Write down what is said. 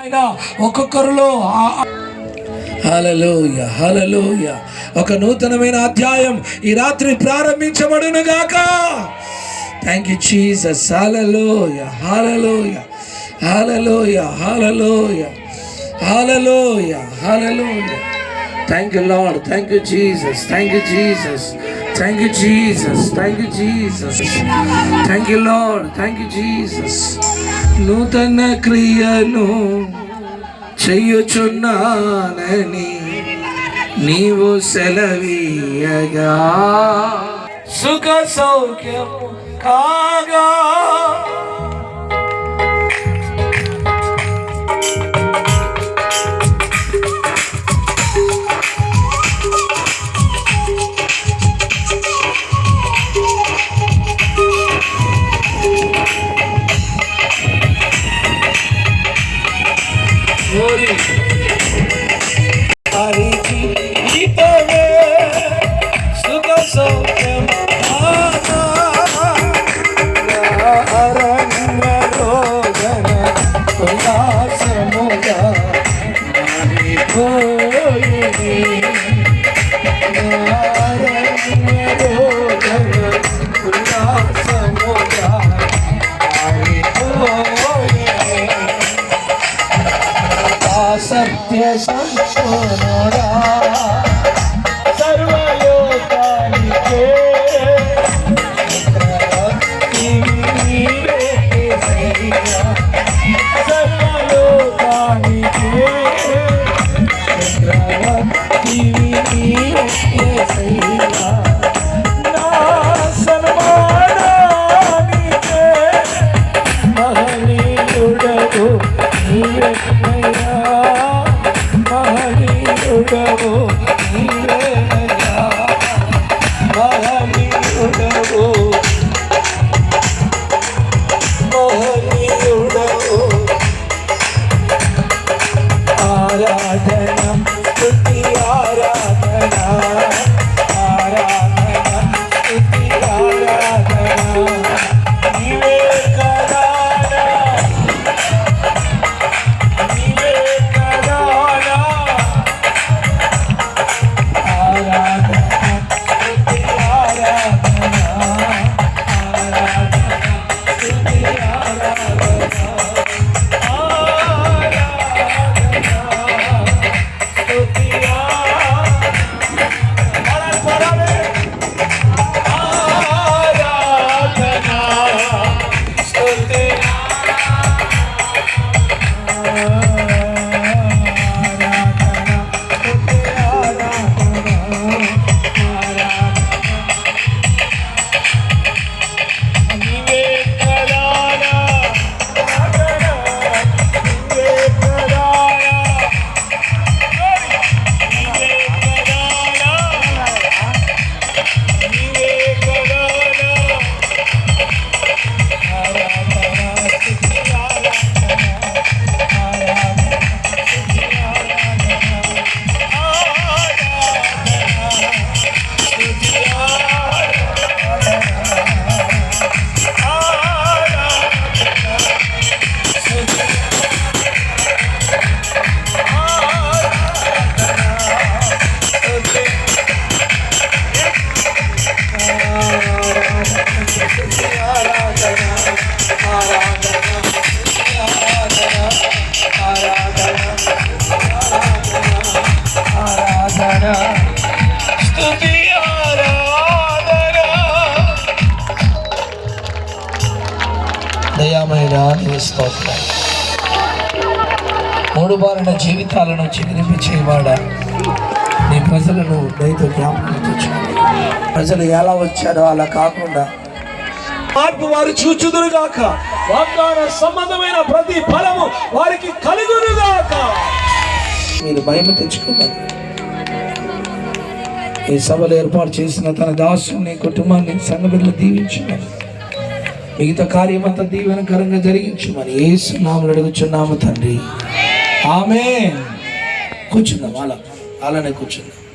ఒక్కొక్కరులో హల్లెలూయా హల్లెలూయా ఒక నూతనమైన అధ్యాయం ఈ రాత్రి ప్రారంభించబడును గాక. Thank you Jesus. Hallelujah hallelujah hallelujah hallelujah hallelujah hallelujah. Thank you lord. Thank you Jesus. Thank you Jesus. Thank you Jesus. Thank you Jesus. Thank you lord. Thank you Jesus. నూతన క్రియను చెయ్యుచున్నానని నీవు సెలవీయగా సుఖ సౌఖ్యము కాగా సత్య సంపూర్ణుడా సర్వలోకానికే సర్వలోకానికే నా సన్మానానికే మహనీయుడవు నీవెన్నయ్యా మహనీయుడవు నీవేనయ్యా మహనీయుడవు మహనీయుడవు. ఆరాధన స్తుతి ఆరాధన ఆరాధన స్తుతి ఆరాధన నీవే కదా స్తోత్రం. మూడుబారిన జీవితాలను చిగురింపచేవాడా నీ ప్రజలను దయతో జ్ఞాపకం తెచ్చుకోండి. ప్రజలు ఎలా వచ్చారో అలా కాకుండా మార్పు వారు చూచుదురుగాక. వాగ్దాన సంబంధమైన ప్రతి ఫలము వారికి కలుగునుగాక. మీరు భయం తెచ్చుకోవాలి. ఈ సభలు ఏర్పాటు చేసిన తన దాసుని కుటుంబాన్ని సంఘ బిడ్డలు దీవించమని మిగతా కార్యమంతా దీవెనకరంగా జరిగించమని యేసు నామములో అడుగుచున్నాము తండ్రి. ఆమేన్. కూర్చుందాం, అలానే కూర్చుందాం.